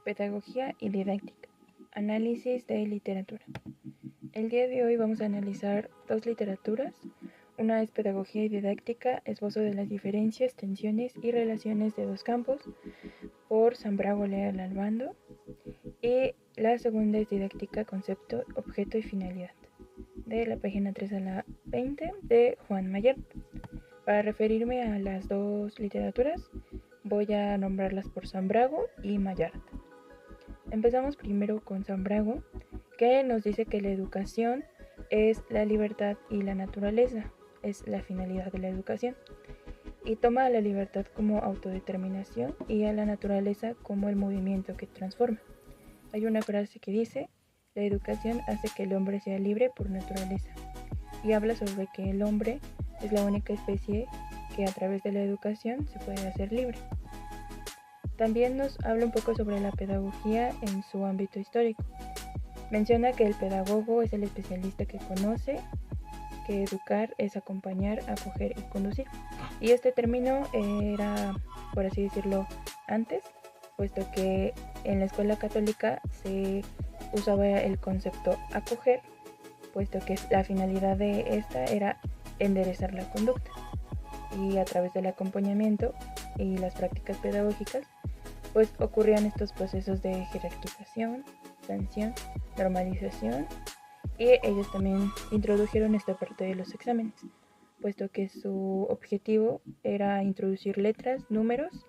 Pedagogía y didáctica. Análisis de literatura. El día de hoy vamos a analizar dos literaturas. Una es Pedagogía y didáctica, esbozo de las diferencias, tensiones y relaciones de dos campos, por Sambrago Leal Albando. Y la segunda es Didáctica, concepto, objeto y finalidad, de la página 3 a la 20 de Juan Mayart. Para referirme a las dos literaturas, voy a nombrarlas por Sambrago y Mayart. Empezamos primero con Sambrago, que nos dice que la educación es la libertad y la naturaleza, es la finalidad de la educación, y toma a la libertad como autodeterminación y a la naturaleza como el movimiento que transforma. Hay una frase que dice: la educación hace que el hombre sea libre por naturaleza, y habla sobre que el hombre es la única especie que a través de la educación se puede hacer libre. También nos habla un poco sobre la pedagogía en su ámbito histórico. Menciona que el pedagogo es el especialista que conoce, que educar es acompañar, acoger y conducir. Y este término era, por así decirlo, antes, puesto que en la escuela católica se usaba el concepto acoger, puesto que la finalidad de esta era enderezar la conducta. Y a través del acompañamiento y las prácticas pedagógicas, pues ocurrían estos procesos de jerarquización, sanción, normalización, y ellos también introdujeron esta parte de los exámenes, puesto que su objetivo era introducir letras, números,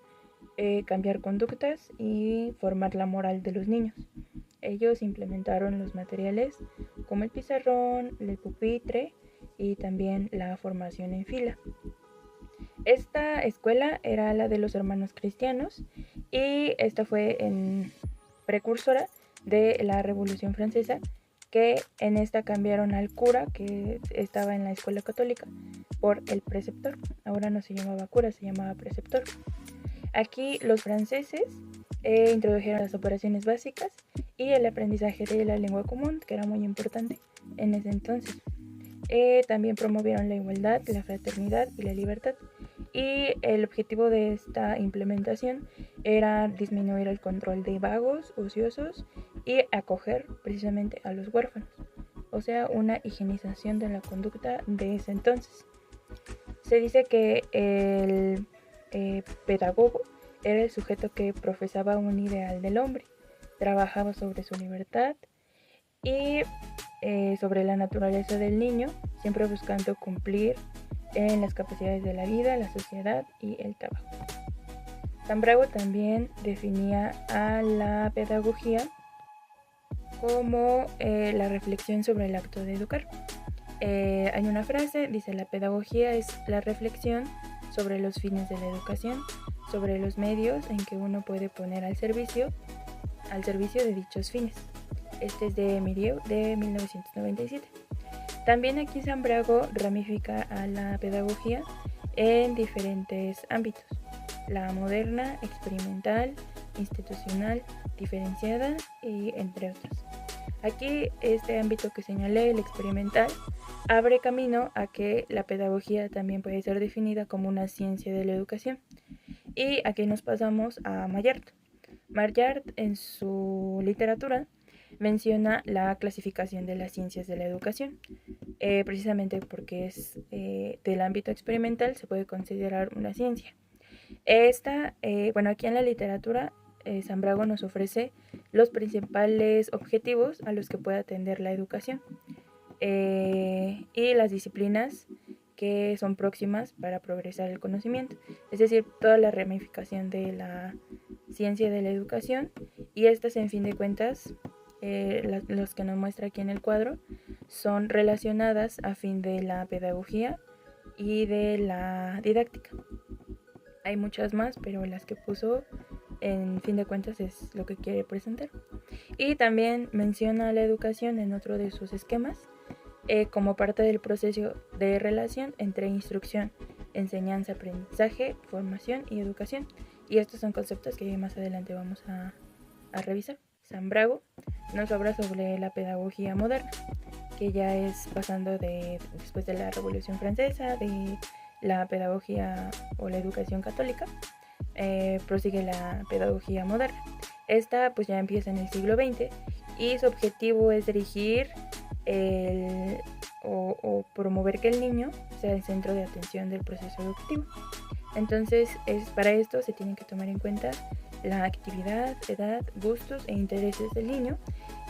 cambiar conductas y formar la moral de los niños. Ellos implementaron los materiales como el pizarrón, el pupitre y también la formación en fila. Esta escuela era la de los hermanos cristianos y esta fue precursora de la Revolución Francesa, que en esta cambiaron al cura que estaba en la escuela católica por el preceptor. Ahora no se llamaba cura, se llamaba preceptor. Aquí los franceses introdujeron las operaciones básicas y el aprendizaje de la lengua común, que era muy importante en ese entonces. También promovieron la igualdad, la fraternidad y la libertad. Y el objetivo de esta implementación era disminuir el control de vagos, ociosos y acoger precisamente a los huérfanos, o sea, una higienización de la conducta de ese entonces. Se dice que el pedagogo era el sujeto que profesaba un ideal del hombre, trabajaba sobre su libertad y sobre la naturaleza del niño, siempre buscando cumplir en las capacidades de la vida, la sociedad y el trabajo. Sambrago también definía a la pedagogía como la reflexión sobre el acto de educar. Hay una frase, dice: la pedagogía es la reflexión sobre los fines de la educación, sobre los medios en que uno puede poner al servicio de dichos fines. Este es de Mirieu, de 1997. También aquí Sambrago ramifica a la pedagogía en diferentes ámbitos: la moderna, experimental, institucional, diferenciada y entre otros. Aquí este ámbito que señalé, el experimental, abre camino a que la pedagogía también puede ser definida como una ciencia de la educación. Y aquí nos pasamos a Mayart. Mayart en su literatura menciona la clasificación de las ciencias de la educación, precisamente porque es del ámbito experimental, se puede considerar una ciencia. Aquí en la literatura, Sambrago nos ofrece los principales objetivos a los que puede atender la educación y las disciplinas que son próximas para progresar el conocimiento, es decir, toda la ramificación de la ciencia de la educación, y estas, en fin de cuentas, los que nos muestra aquí en el cuadro, son relacionadas a fin de la pedagogía y de la didáctica. Hay muchas más, pero las que puso, en fin de cuentas, es lo que quiere presentar. Y también menciona la educación en otro de sus esquemas como parte del proceso de relación entre instrucción, enseñanza, aprendizaje, formación y educación. Y estos son conceptos que más adelante vamos a revisar. Sambrago nos habla sobre la pedagogía moderna, que ya es pasando después de la Revolución Francesa, de la pedagogía o la educación católica, prosigue la pedagogía moderna. Esta pues ya empieza en el siglo XX y su objetivo es dirigir o promover que el niño sea el centro de atención del proceso educativo. Entonces, para esto se tienen que tomar en cuenta la actividad, edad, gustos e intereses del niño,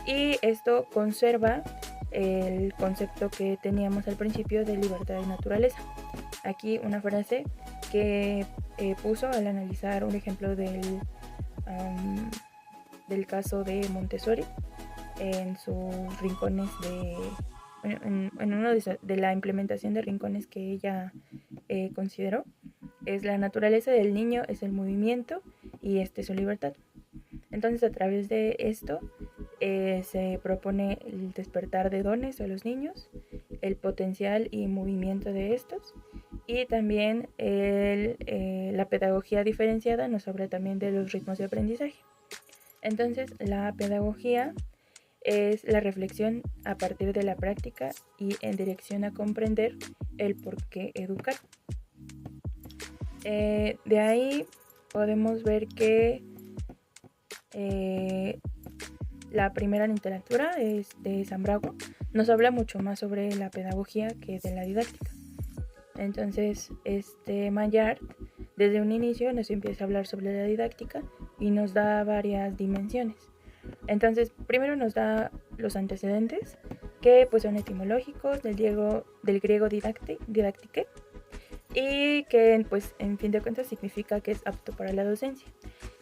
y esto conserva el concepto que teníamos al principio de libertad de naturaleza. Aquí una frase que puso al analizar un ejemplo del caso de Montessori en sus rincones en uno de la implementación de rincones que ella consideró. Es la naturaleza del niño, es el movimiento y su libertad. Entonces, a través de esto se propone el despertar de dones a los niños, el potencial y movimiento de estos, y también la pedagogía diferenciada nos habla también de los ritmos de aprendizaje. Entonces, la pedagogía es la reflexión a partir de la práctica y en dirección a comprender el por qué educar. De ahí podemos ver que la primera literatura es de Sambrago. Nos habla mucho más sobre la pedagogía que de la didáctica. Entonces, Maillard desde un inicio nos empieza a hablar sobre la didáctica y nos da varias dimensiones. Entonces, primero nos da los antecedentes, que pues son etimológicos del griego didactique, y que pues en fin de cuentas significa que es apto para la docencia.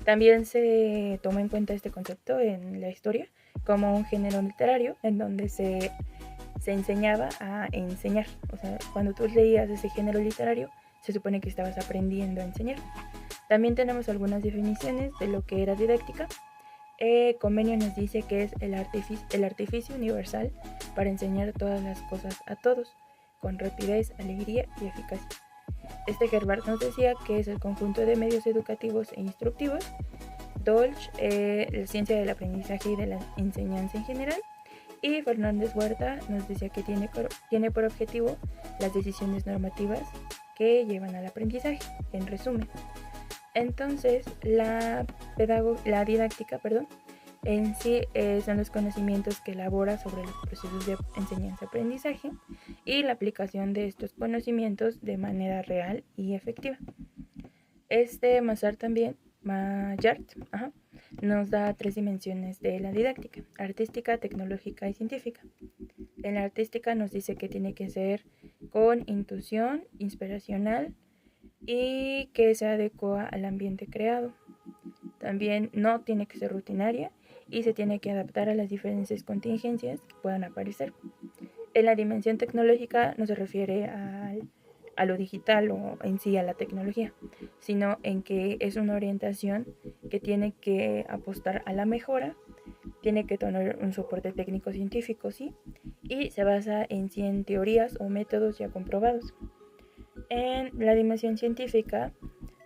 También se toma en cuenta este concepto en la historia como un género literario en donde se enseñaba a enseñar. O sea, cuando tú leías ese género literario, se supone que estabas aprendiendo a enseñar. También tenemos algunas definiciones de lo que era didáctica. Comenio nos dice que es el artificio universal para enseñar todas las cosas a todos, con rapidez, alegría y eficacia. Herbart nos decía que es el conjunto de medios educativos e instructivos. Dolch, la ciencia del aprendizaje y de la enseñanza en general. Y Fernández Huerta nos decía que tiene por objetivo las decisiones normativas que llevan al aprendizaje, en resumen. Entonces, la didáctica, en sí son los conocimientos que elabora sobre los procesos de enseñanza-aprendizaje y la aplicación de estos conocimientos de manera real y efectiva. Maillard nos da 3 dimensiones de la didáctica: artística, tecnológica y científica. En la artística nos dice que tiene que ser con intuición, inspiracional y que se adecua al ambiente creado. También no tiene que ser rutinaria y se tiene que adaptar a las diferentes contingencias que puedan aparecer. En la dimensión tecnológica no se refiere a lo digital o en sí a la tecnología, sino en que es una orientación que tiene que apostar a la mejora, tiene que tener un soporte técnico científico, ¿sí? Y se basa en teorías o métodos ya comprobados. En la dimensión científica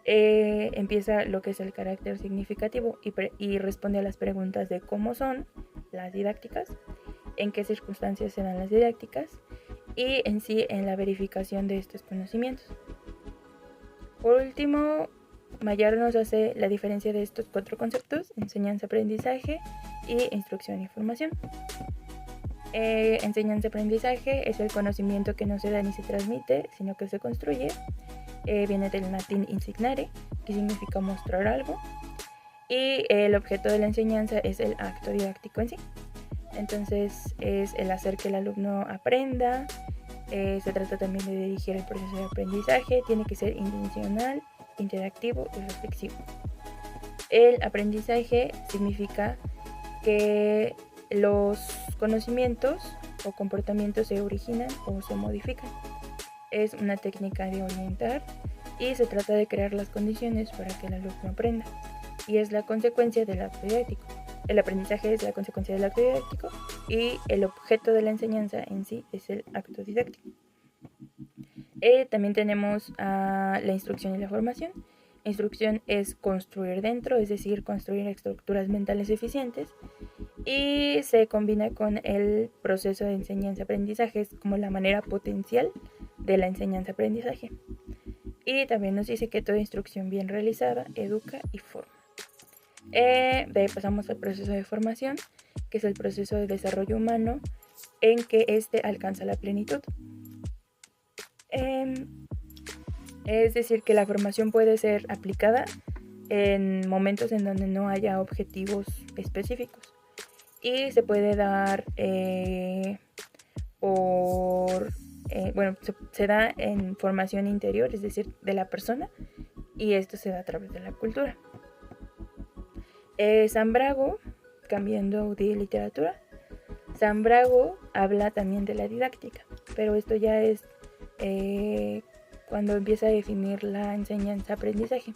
empieza lo que es el carácter significativo y responde a las preguntas de cómo son las didácticas, en qué circunstancias se dan las didácticas y en sí en la verificación de estos conocimientos. Por último, Maillard nos hace la diferencia de estos 4 conceptos: enseñanza-aprendizaje y instrucción-información. Enseñanza-aprendizaje es el conocimiento que no se da ni se transmite, sino que se construye. Viene del latín insignare, que significa mostrar algo, y el objeto de la enseñanza es el acto didáctico en sí. Entonces es el hacer que el alumno aprenda. Se trata también de dirigir el proceso de aprendizaje, tiene que ser intencional, interactivo y reflexivo. El aprendizaje significa que los conocimientos o comportamientos se originan o se modifican. Es una técnica de orientar y se trata de crear las condiciones para que el alumno aprenda, y es la consecuencia del acto didáctico. El aprendizaje es la consecuencia del acto didáctico y el objeto de la enseñanza en sí es el acto didáctico. También tenemos la instrucción y la formación. Instrucción es construir dentro, es decir, construir estructuras mentales eficientes, y se combina con el proceso de enseñanza-aprendizaje como la manera potencial de la enseñanza-aprendizaje. Y también nos dice que toda instrucción bien realizada educa y forma. De ahí pasamos al proceso de formación, que es el proceso de desarrollo humano en que éste alcanza la plenitud. Es decir, que la formación puede ser aplicada en momentos en donde no haya objetivos específicos y se puede dar se da en formación interior, es decir, de la persona, y esto se da a través de la cultura. Sambrago, cambiando de literatura, Sambrago habla también de la didáctica, pero esto ya es cuando empieza a definir la enseñanza-aprendizaje.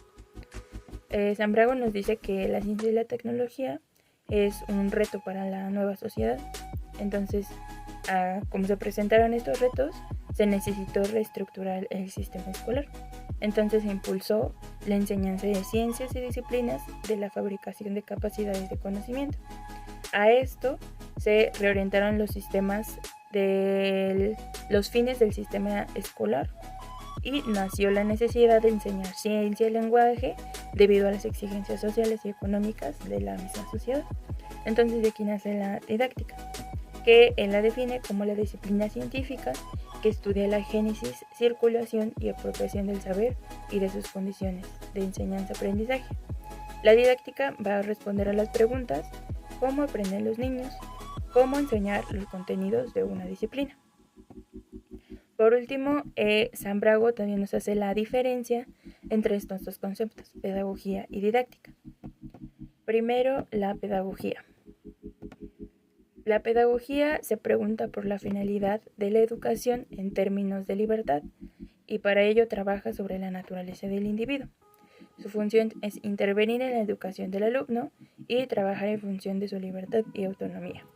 Sambrago nos dice que la ciencia y la tecnología es un reto para la nueva sociedad. Entonces, como se presentaron estos retos, se necesitó reestructurar el sistema escolar. Entonces se impulsó la enseñanza de ciencias y disciplinas de la fabricación de capacidades de conocimiento. A esto se reorientaron los fines del sistema escolar y nació la necesidad de enseñar ciencia y lenguaje debido a las exigencias sociales y económicas de la misma sociedad. Entonces de aquí nace la didáctica, que él la define como la disciplina científica que estudia la génesis, circulación y apropiación del saber y de sus condiciones de enseñanza-aprendizaje. La didáctica va a responder a las preguntas: ¿cómo aprenden los niños? ¿Cómo enseñar los contenidos de una disciplina? Por último, Sambrago también nos hace la diferencia entre estos dos conceptos, pedagogía y didáctica. Primero, la pedagogía. La pedagogía se pregunta por la finalidad de la educación en términos de libertad y para ello trabaja sobre la naturaleza del individuo. Su función es intervenir en la educación del alumno y trabajar en función de su libertad y autonomía.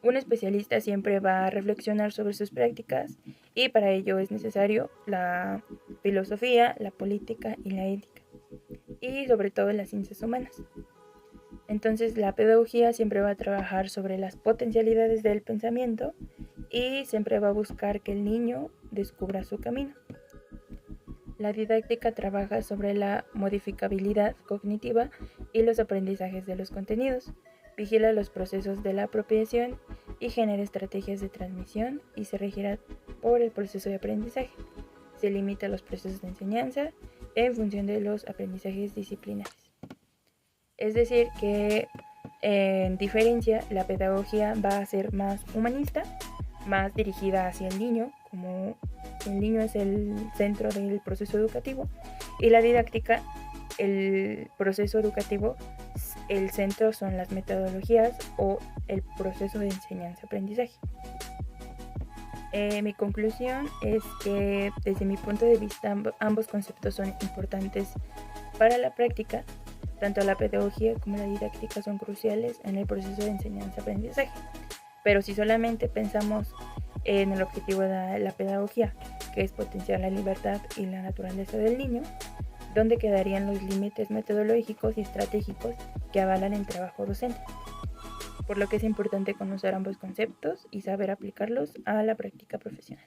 Un especialista siempre va a reflexionar sobre sus prácticas y para ello es necesario la filosofía, la política y la ética, y sobre todo las ciencias humanas. Entonces la pedagogía siempre va a trabajar sobre las potencialidades del pensamiento y siempre va a buscar que el niño descubra su camino. La didáctica trabaja sobre la modificabilidad cognitiva y los aprendizajes de los contenidos, vigila los procesos de la apropiación y genera estrategias de transmisión y se regirá por el proceso de aprendizaje. Se limita a los procesos de enseñanza en función de los aprendizajes disciplinares. Es decir, que en diferencia, la pedagogía va a ser más humanista, más dirigida hacia el niño, como el niño es el centro del proceso educativo, y la didáctica, el proceso educativo, el centro son las metodologías o el proceso de enseñanza-aprendizaje. Mi conclusión es que desde mi punto de vista ambos conceptos son importantes para la práctica. Tanto la pedagogía como la didáctica son cruciales en el proceso de enseñanza-aprendizaje. Pero si solamente pensamos en el objetivo de la pedagogía, que es potenciar la libertad y la naturaleza del niño, ¿dónde quedarían los límites metodológicos y estratégicos que avalan el trabajo docente? Por lo que es importante conocer ambos conceptos y saber aplicarlos a la práctica profesional.